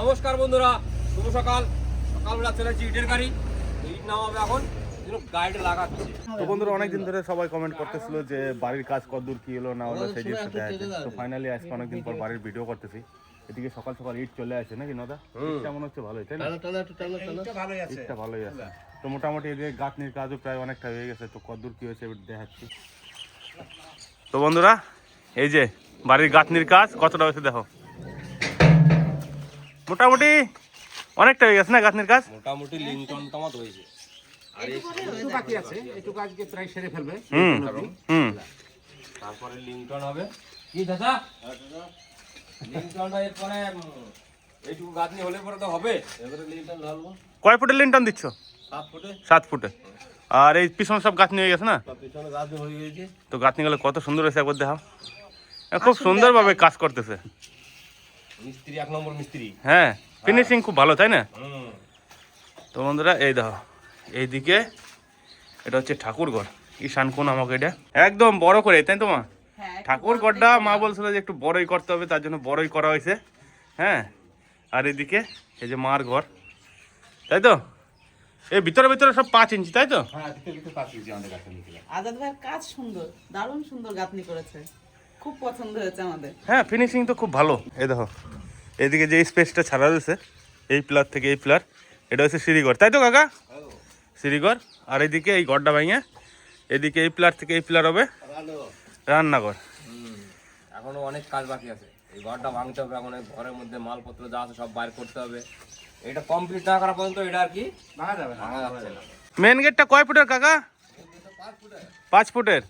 নমস্কার বন্ধুরা, শুভ সকাল। সকালবেলা চলেছি ইটের গাড়ি, ইট নামাবে এখন, গাড়িটা লাগাচ্ছে। তো বন্ধুরা অনেকদিন ধরে সবাই কমেন্ট করতেছিল যে বাড়ির কাজ কতদূর কি হলো না হলো সেই জিনিসটা দেখাচ্ছে। তো ফাইনালি আজকে অনেকদিন পর বাড়ির ভিডিও করতেছি। এদিকে সকাল সকাল ইট চলে আসে নাকি নদা? ইটটা মনে হচ্ছে ভালোই, তাই না? ইটটা ভালোই আছে। তো মোটামুটি এদিকে গাঁথনির কাজও প্রায় অনেকটা হয়ে গেছে। তো কতদূর কি হয়েছে দেখাচ্ছি। তো বন্ধুরা এই যে বাড়ির গাঁথনির কাজ কতটা হয়েছে দেখো। মোটামুটি অনেকটা হয়ে গেছে না গাঁথনির কাজ? মোটামুটি লিংটন তামাত হয়েছে, আর একটু বাকি আছে, একটু কাজকে প্রায় সেরে ফেলবে। তারপরে লিংটন হবে। কি দাদা লিংটনটা এরপরে এইটুকু গাঁথনি হলে পরে তো হবে। এবারে লিংটন ঢালবো। কয় ফুটের লিন্টন দিচ্ছ? 7 ফুটে। 7 ফুটে। আর এই পিছনে সব গাঁথনি হয়ে গেছে না? পিছনে গাঁথনি হয়ে গেছে। তো গাঁথনি গুলো কত সুন্দর হয়েছে একবার দেখাও। খুব সুন্দরভাবে কাজ করতেছে মিস্ত্রি, 1 নম্বর মিস্ত্রি। হ্যাঁ, ফিনিশিং খুব ভালো, তাই না? তো বন্ধুরা এই দেখো এইদিকে এটা হচ্ছে ঠাকুর ঘর। ঈশান কোণ আমাকে এটা একদম বড় করে, তাই তো মা? ঠাকুর ঘরটা মা বলছিল যে একটু বড়ই করতে হবে, তার জন্য বড়ই করা হয়েছে। হ্যাঁ, আর এদিকে এই যে মার ঘর, তাই তো? এই ভিতরে ভিতরে সব 5 ইঞ্চি, তাই তো? হ্যাঁ, ভিতরে 5 ইঞ্চি আমাদের কাছে নিয়ে। আজাদ ভাইয়ের কাজ সুন্দর, দারুণ সুন্দর গাঁথনি করেছে, খুব পছন্দ হয়েছে আমাদের। হ্যাঁ, ফিনিশিং তো খুব ভালো। এই দেখো এদিকে যে স্পেসটা ছাড়া রয়েছে এই প্লার থেকে এই প্লার, এটা হচ্ছে সিঁড়িঘর, তাই তো কাকা? সিঁড়িঘর। আর এদিকে এই ঘরটা ভাঙে এদিকে এই প্লার থেকে এই প্লার হবে রান্নাঘর। এখনো অনেক কাজ বাকি আছে, এই ঘরটা ভাঙতে হবে। এখন এই ঘরের মধ্যে মালপত্র যা আছে সব বাইর করতে হবে। এটা কমপ্লিট না করা পর্যন্ত এটা আর কি ভাঙা যাবে না, ভাঙা যাচ্ছে না। মেন গেটটা কয় ফুটের কাকা? 5 ফুটের।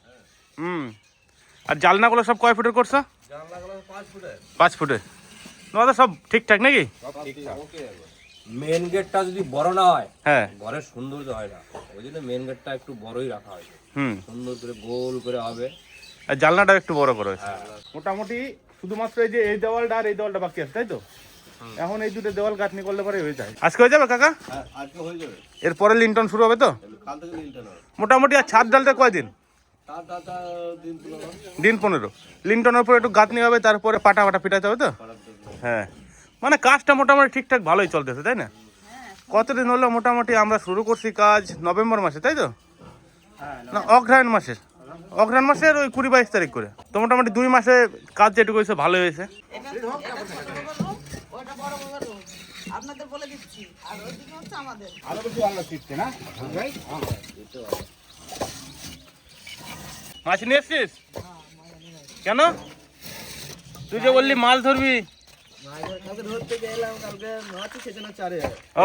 আর জানলাগুলো সব কয় ফুটের করছো? জানলাগুলো 5 ফুটের। 5 ফুটের। তোমাদের সব ঠিকঠাক নাকি? মেন গেটটা যদি বড় না হয়, হ্যাঁ, ঘরের সৌন্দর্য হয় না। ওই জন্য মেন গেটটা একটু বড়ই রাখা হয়, সুন্দর করে গোল করে হবে। আর জানলাটা একটু বড় করে। মোটামুটি শুধুমাত্র এই যে এই দেওয়ালটা আর এই দেওয়ালটা বাকি আছে, তাই তো? এখন এই দুটো দেওয়াল গাঁথনি করলে পরে হয়ে যায়। আজকে হয়ে যাবে কাকা? হ্যাঁ, আজকে হয়ে যাবে। এরপরে লিন্টন শুরু হবে তো? কাল থেকে লিন্টন হবে মোটামুটি। আর ছাদ ঢালতে কয়দিন? দিন 15। লিন্টনের উপর একটু গাঁথনি হবে, তারপরে পাটা পাটা পিটাতে হবে তো? হ্যাঁ, মানে কাজটা মোটামুটি ঠিকঠাক ভালোই চলতেছে, তাই না? কতদিন হলো? মোটামুটি আমরা শুরু করছি কাজ নভেম্বর মাসে, তাই তো? না, অগ্রহায়ণ মাসের ওই 20-22 তারিখ করে। তো মোটামুটি 2 মাসে কাজ যেটুকু হয়েছে ভালো হয়েছে। আপনাদের বলে দিচ্ছি, আর ওইদিকে হচ্ছে আমাদের। আরো কিছু আলো শিখছে না ভাই? মাছ নিয়ে এসছিস কেন? তুই যে বললি মাছ ধরবি।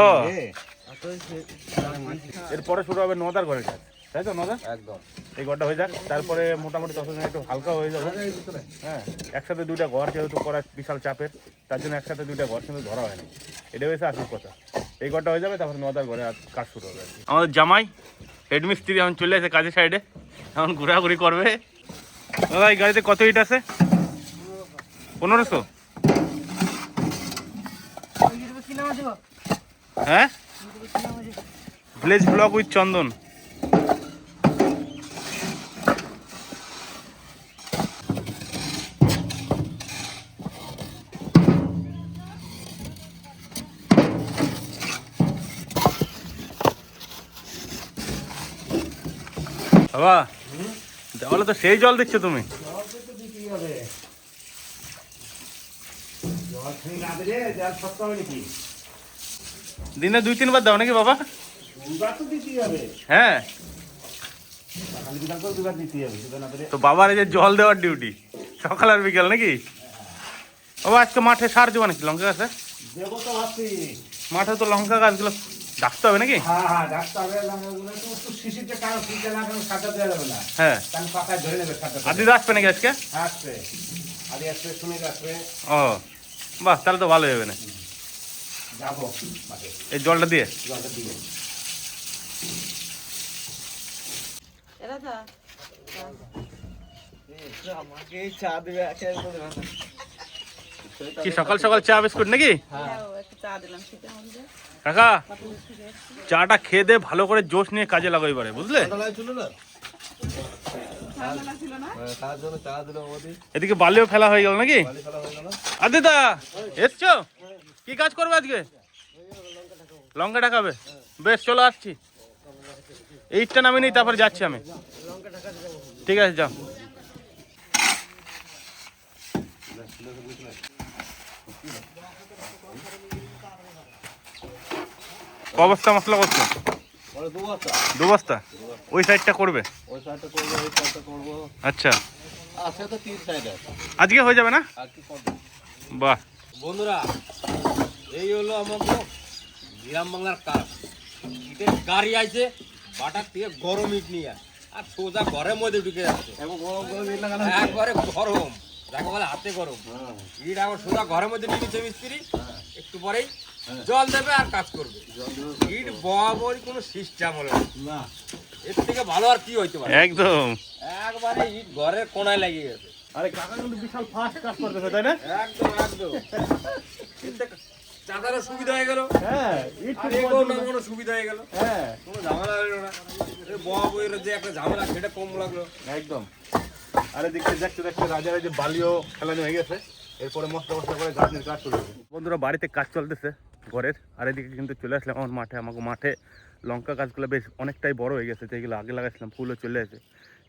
ও, এরপরে শুরু হবে নদার ঘরের কাজ, তাই তো? নদা একদম এই ঘরটা হয়ে যাক, তারপরে মোটামুটি ততদিন একটু হালকা হয়ে যাবে। হ্যাঁ, একসাথে 2টা ঘর যেহেতু করা বিশাল চাপের, তার জন্য একসাথে 2টা ঘর কিন্তু ধরা হয় না। এটা হয়েছে আসল কথা। এই ঘরটা হয়ে যাবে, তারপরে নদার ঘরে আর কাজ শুরু হবে। আমাদের জামাই হেডমিস্ত্রি এখন চলে আসে কাজের সাইডে, এখন ঘোরাঘুরি করবে। দাদা এই গাড়িতে কত ইট আছে? 1500। হ্যাঁ, ভিলেজ ব্লক উইথ চন্দন। বাবা দেওয়ালে তো সেই জল দিচ্ছ তুমি। দিনে 2-3 বার দাও নাকি বাবা? হ্যাঁ, তো বাবার এই যে জল দেওয়ার ডিউটি সকাল আর বিকাল নাকি? বাবা আজকে মাঠে সার দেবো নাকি লঙ্কা গাছে? মাঠে তো লঙ্কা গাছগুলো ডাকতে হবে নাকি? হ্যাঁ, আদিদা আসবে নাকি আজকে? ও বাহ, তাহলে তো ভালোই হবে না। এই জলটা দিয়ে কি সকাল সকাল চা বিস্কুট নাকি? কাকা চাটা খেয়ে দে, ভালো করে জোশ নিয়ে কাজে লাগাই পারে, বুঝলে? এদিকে বালিও ফেলা হয়ে গেল নাকি? আদিদা এসছো? কি কাজ করবে আজকে? লঙ্কা ঢাকাবে? বেশ, চলো আসছি। এইটা নামিয়ে নিই, তারপর যাচ্ছি আমি। ঠিক আছে, যাও। ক বস্তা মশলা করছো? 2 বস্তা। ওই সাইডটা করবে? আচ্ছা, আজকে হয়ে যাবে না? বাহ বন্ধুরা, এই হলো আমাকে গ্রাম বাংলার কাজ। ইটের গাড়ি আছে বাটার থেকে গরম ইট নিয়ে, আর সোজা ঘরের মধ্যে ঢুকে যাচ্ছে একবারে গরম, যাকে বলে হাতে গরম ইট। এখন সোজা ঘরের মধ্যে নিয়ে নিচ্ছে মিস্ত্রি, একটু পরেই জল দেবে আর কাজ করবে। ইট বরাবরই কোনো সিস্টেম হলো না, এর থেকে ভালো আর কি হইতে পারে। একদম একবারে ইট ঘরের কোনায় লাগিয়ে গেছে। আরে কাকা কিন্তু বিশাল ফাস্ট কাজ করতেছে, তাই না? একদম একদম। চাঁদারও সুবিধা হয়ে গেল, হ্যাঁ, ইট আর এগো নামানো সুবিধা হয়ে গেল, হ্যাঁ, কোনো ঝামেলা হলো না। এই বয়া বইয়ের যে একটা ঝামেলা সেটা কম লাগলো একদম। আরে দেখতে দেখতে দেখতে রাজার যে বালিও খেলানো হয়ে গেছে, এরপরে মশলা মশলা করে গাছের কাজ শুরু হবে। বন্ধুরা, বাড়িতে কাজ চলতেছে ঘরের, আর এদিকে কিন্তু চলে আসলাম আমার মাঠে। আমাকে মাঠে লঙ্কা গাছগুলো বেশ অনেকটাই বড় হয়ে গেছে, যেগুলো আগে লাগাইছিলাম ফুলও চলে আসে।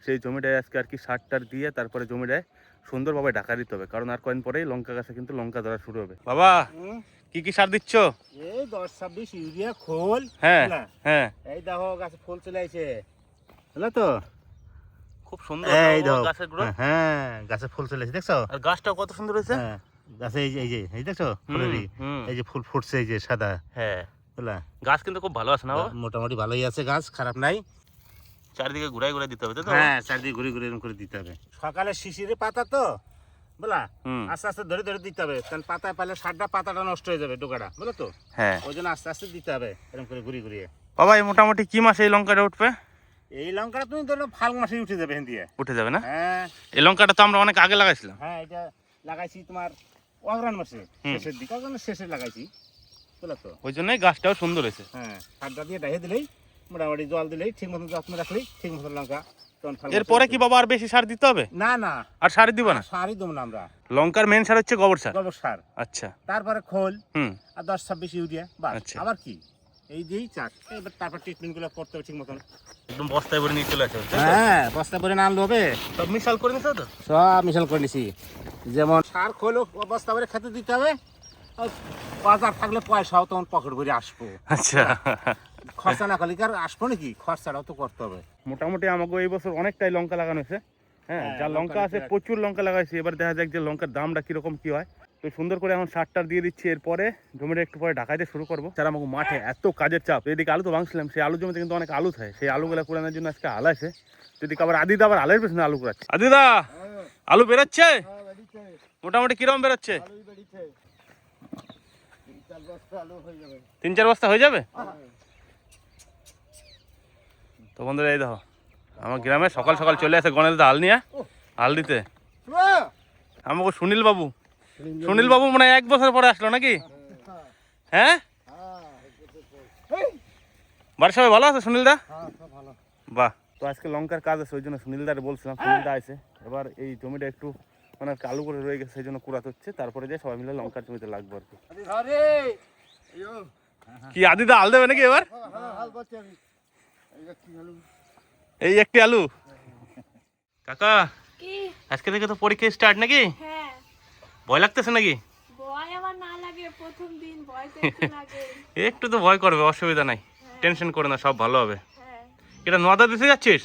সেই জমিটায় আজকে আর কি সার টার দিয়ে তারপরে জমিটায় সুন্দরভাবে ঢাকা দিতে হবে, কারণ আর কয়েকদিন পরেই লঙ্কা গাছে কিন্তু লঙ্কা ধরা শুরু হবে। বাবা, কি কি সার দিচ্ছ? এই 10-26 ইউরিয়া খোল। হ্যাঁ হ্যাঁ, এই দেখো গাছে ফুল চলে আসে, হলো তো? খুব সুন্দর এই দেখো গাছের গুলো। হ্যাঁ, গাছে ফুল চলে আসে, দেখছো? আর গাছটাও কত সুন্দর হয়েছে। হ্যাঁ, গাছে এই দেখছো ফুলেরই এই যে ফুল ফুটছে, এই যে সাদা। হ্যাঁ, বুঝলা? গাছ কিন্তু খুব ভালো আছে না বাবা? মোটামুটি ভালোই আছে গাছ, খারাপ নাই। চারিদিকে ঘুরাই ঘুরাই দিতে হবে তো? হ্যাঁ, চারদিকে ঘুরে ঘুরে এরকম করে দিতে হবে। সকালে শিশিরে পাতা তো, বুঝলা? হুম, আস্তে আস্তে ধরে ধরে দিতে হবে, কারণ পাতায় পাইলে সারটা পাতাটা নষ্ট হয়ে যাবে, ডোকাটা, বুঝলো তো? হ্যাঁ। ওই জন্য আস্তে আস্তে দিতে হবে, এরকম করে ঘুরিয়ে ঘুরিয়ে। বাবা, এই মোটামুটি কি মাসে এই লঙ্কাটা উঠবে? এই লঙ্কাটা তুমি ধরো ফাল্গুন মাসে উঠে যাবে এখান দিয়ে। উঠে যাবে না? হ্যাঁ এই লঙ্কাটা তো আমরা অনেক আগে লাগাইছিলাম। হ্যাঁ, এটা লাগাইছি তোমার অগ্রহণ মাসে, শেষের দিকে, অগ্রহণ শেষে লাগাইছি, বুঝলো তো? ওই জন্যই গাছটাও সুন্দর হয়েছে। হ্যাঁ, সারটা দিয়ে ডাইয়ে দিলেই, মোটামুটি জল দিলেই, ঠিক মতন যত্ন রাখলেই ঠিক মতন লঙ্কা তখন ফল। এরপরে কি বাবা আর বেশি সার দিতে হবে? না না, আর সার দিব না? সারই দেবো না আমরা। লঙ্কার মেন সার হচ্ছে গোবর সার। গোবর সার, আচ্ছা। তারপরে খোল, হুম, আর 10-26 ইউরিয়া, বাস। আচ্ছা। আবার কি এই দিয়েই চাষ, এবার তারপর ট্রিটমেন্ট গুলো করতে হবে ঠিক মতন। একদম বস্তায় ভরে নিয়ে চলে আসে। হ্যাঁ, বস্তা করে না আনলে হবে? সব মিশাল করে নিছো তো? সব মিশাল করে নিছি। যেমন সার খোল বস্তা করে খেতে দিতে হবে, আর বাজার থাকলে পয়সাও তখন পকেট ভরে আসবো। আচ্ছা, খরচা না করলে কি আর আসবো নাকি? খরচাটাও তো করতে হবে। মোটামুটি আমাকে এই বছর অনেকটাই লঙ্কা লাগানো হয়েছে। হ্যাঁ, হ্যাঁ, যা লঙ্কা আছে প্রচুর লঙ্কা লাগাইছি। এবার দেখা যাক যে লঙ্কার দামটা কিরকম কি হয়। তো সুন্দর করে এখন সার টার দিয়ে দিচ্ছি, এরপরে জমিটা একটু পরে ঢাকাইতে শুরু করবো। তার আমাকে মাঠে এত কাজের চাপ, এদিকে আলু তো ভাঙছিলাম, সেই আলু জমিতে কিন্তু অনেক আলু থাকে, সেই আলুগুলো কুড়ানোর জন্য আজকে আল আছে। যদি আবার আদিদা আবার আলের পেছনে আলু কুড়াচ্ছে। আদিদা, আলু বেরোচ্ছে? মোটামুটি কিরকম বেরোচ্ছে? 3-4 বস্তা হয়ে যাবে। তো বন্ধুরা, এই দেখো আমার গ্রামে সকাল সকাল চলে আসে গণেশ দা আল নিয়ে, আল দিতে। আমাকে সুনীল বাবু মনে হয় 1 বছর পরে আসলো নাকি? হ্যাঁ, বাড়ির সবাই ভালো আছে? সুনীল দা? বাহ। তো আজকে লঙ্কার কাজ আছে, ওই জন্য সুনীল দা বলছিলাম, সুনীল দা আছে। এবার এই জমিটা একটু মানে কালু করে রয়ে গেছে, সেই জন্য কুড়াতে হচ্ছে, তারপরে যে সবাই মিলে লঙ্কার জমিতে লাগবে আর কি। কি আদিদা আল দেবে নাকি এবার? এই একটি আলু। কাকা, আজকে থেকে তো পরীক্ষা স্টার্ট নাকি? হ্যাঁ, ভয় লাগতেছে নাকি? ভয় আবার না লাগে, প্রথম দিন ভয় তো একটু লাগে। একটু তো ভয় করবে, অসুবিধা নাই, টেনশন করে না, সব ভালো হবে। হ্যাঁ, এটা নদা দিতে যাচ্ছিস?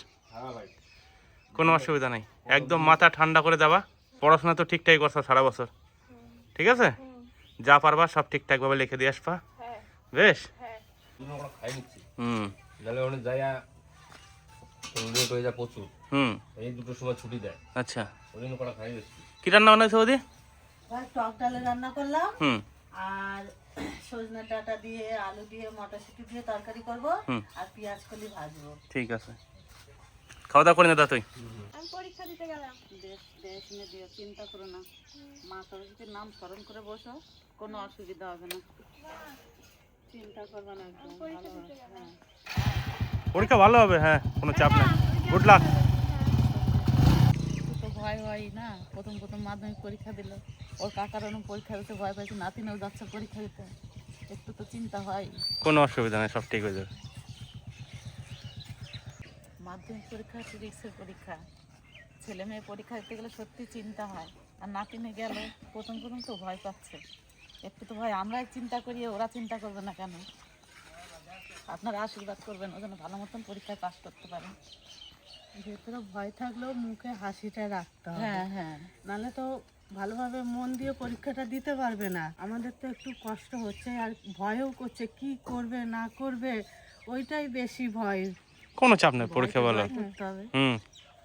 কোনো অসুবিধা নাই, একদম মাথা ঠান্ডা করে দেবা। পড়াশোনা তো ঠিকঠাক করছো সারা বছর, ঠিক আছে? যা পারবা সব ঠিকঠাক ভাবে লিখে দিয়ে আসবা, হ্যাঁ, বেশ? হ্যাঁ। খাই নিচ্ছি, হুম নাহলে অনেক যাইয়া লেট হয়ে যায় প্রচুর। হুম, এই দুটোর সময় ছুটি দেয়, আচ্ছা। ওই জন্য কটা খাই দিচ্ছি। কি রান্না বানাইছো বৌদি? টক ডালে রান্না করলাম, হুম, আর সজনে ডাঁটা দিয়ে আলু দিয়ে মটরশুঁটি দিয়ে তরকারি করব, আর পেঁয়াজ কলি ভাজবো। ঠিক আছে, খাওয়া দাওয়া করে না তুই? আমি পরীক্ষা দিতে গেলাম। দেশ নিয়ে দিও, চিন্তা করো না, মা সরস্বতীর নাম স্মরণ করে বসো, কোনো অসুবিধা হবে না, চিন্তা করবে না, একদম ভালো হবে। হ্যাঁ, পরীক্ষা ভালো হবে, হ্যাঁ, কোনো চাপ নেই। Good luck. তো ভয় ভয় হয় না, প্রথম প্রথম মাধ্যমিক পরীক্ষা দিল, ওর কাকার অনেক পরীক্ষা দিতে ভয় পাইছে, নাতিনেও যাচ্ছে পরীক্ষা দিতে, একটু তো চিন্তা হয়। কোনো অসুবিধা নেই, সব ঠিক হয়ে যাবে। মাধ্যমিক পরীক্ষা হচ্ছে রিক্সের পরীক্ষা, ছেলে মেয়ে পরীক্ষা দিতে গেলে সত্যি চিন্তা হয়। আর নাতিনে গেল প্রথম প্রথম তো ভয় পাচ্ছে, একটু তো ভয়। আমরাই চিন্তা করি, ওরা চিন্তা করবে না কেন? আপনারা আশীর্বাদ করবেন ও যেন ভালো মতন পরীক্ষায় পাস করতে পারেন। ভেতরে ভয় থাকলেও মুখে হাসিটা রাখতে হবে, হ্যাঁ হ্যাঁ, নাহলে তো ভালোভাবে মন দিয়ে পরীক্ষাটা দিতে পারবে না। আমাদের তো একটু কষ্ট হচ্ছে আর ভয়ও করছে, কি করবে না করবে ওইটাই বেশি ভয়। কোনো চাপ নেই, পরীক্ষা ভালো ভয় করতে হবে।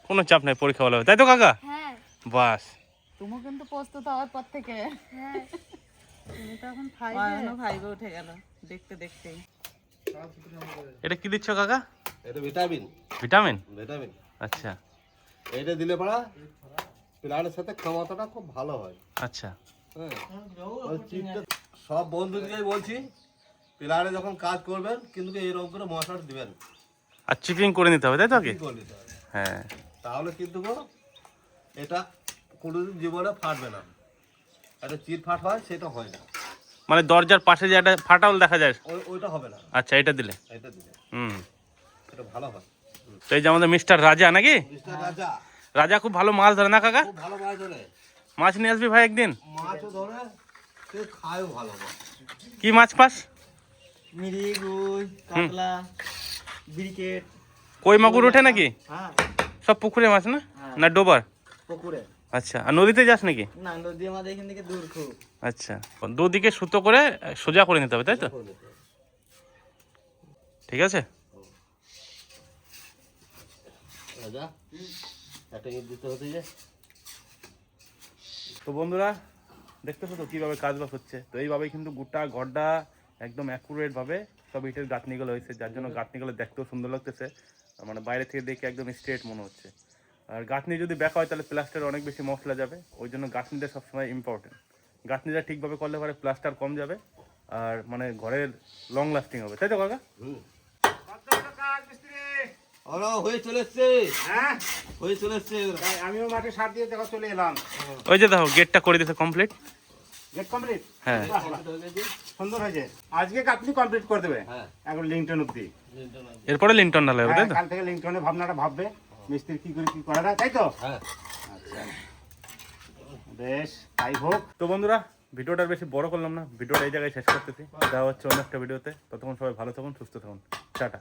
কোনো চাপ নেই, পরীক্ষা ভালো হবে, তাই তো কাকা? হ্যাঁ বাস। তুমি কিন্তু প্রস্তুত হওয়ার পর থেকে হ্যাঁ, তুমি তো এখন ফাইভে উঠে গেল দেখতে দেখতেই। এটা কি দিচ্ছ কাকা? এটা ভিটামিন, ভিটামিন? ভিটামিন। আচ্ছা এটা দিলে পড়া প্লানের সাথে ক্ষমতাটা খুব ভালো হয়। আচ্ছা। হ্যাঁ, ওই চিপটা সব বন্ধুদেরকে বলছি, প্লানে যখন কাজ করবেন কিন্তু এইরকম করে মশলা দিবেন, আর চিপিং করে নিতে হবে, তাই তো? কি কি করে নিতে হবে। হ্যাঁ, তাহলে কিন্তু গো এটা কোনোদিন জীবনে ফাটবে না। একটা চিট ফাট হয়, সেটা হয় না, মানে দরজার পাশে যে একটা ফাটাল দেখা যায়, ওইটা হবে না। আচ্ছা, এটা দিলে এটা দিলে হুম। এটা ভালো হয়। তো এই যে আমাদের মিস্টার রাজা নাকি? মিস্টার রাজা রাজা খুব ভালো মাছ ধরে না কাকা? খুব ভালো মাছ ধরে, মাছ নিয়ে আসবি ভাই একদিন। মাছও ধরে, সে খায়ও ভালো মাছ। কি মাছ পাস? মিরি, রুই, কাতলা, ব্রিকেট। কই মাগুর ওঠে নাকি? হ্যাঁ, সব পুকুরে মাছ না, না ডোবার? পুকুরে। আচ্ছা, আর নদীতে যাস নাকি? না, নদী আমাদের এখান থেকে দূর খুব। আচ্ছা, দুদিকে সুতো করে সোজা করে নিতে হবে, তাই তো? ঠিক আছে। রাজা একটা ইট দিতে হতে যে। তো বন্ধুরা দেখতেছো তো কীভাবে কাজবাজ হচ্ছে। তো এইভাবেই কিন্তু গোটা ঘরটা একদম অ্যাকুরেটভাবে সব ইটের গাঁথনিগুলো হয়েছে, যার জন্য গাঁথনিগুলো দেখতেও সুন্দর লাগতেছে, মানে বাইরে থেকে দেখে একদম স্ট্রেট মনে হচ্ছে। আর গাঁথনি যদি ব্যাক হয় তাহলে প্লাস্টার অনেক বেশি মশলা যাবে, ওই জন্য গাঁথনিটা সবসময় ইম্পর্টেন্ট। গাঁথনিটা ঠিকভাবে করলে পরে প্লাস্টার কম যাবে আর মানে ঘরের লং লাস্টিং হবে, তাই তো কাকা? ওরা হয়ে চলে এসছে, হ্যাঁ, হয়ে চলে এসছে ওরা। আমিও মাঠে সার দিয়ে দেখো চলে এলাম। ওই যে দেখো গেটটা করে দিতে কমপ্লিট। Gate complete? হ্যাঁ, সুন্দর হয়েছে। আজকে আপনি কমপ্লিট করে দেবে হ্যাঁ। এখন লিংটন অব্দি। এরপরে লিন্টন ঢালা হবে, তাই তো? কাল থেকে লিংটনের ভাবনাটা ভাববে, মিস্ত্রি কি করে কি করে না, তাই তো? হ্যাঁ, আচ্ছা, বেশ তাই হোক। তো বন্ধুরা ভিডিওটা আর বেশি বড় করলাম না, ভিডিওটা এই জায়গায় শেষ করতেছি। দেখা হচ্ছে অন্য একটা ভিডিওতে। ততক্ষণ সবাই ভালো থাকুন, সুস্থ থাকুন, টাটা।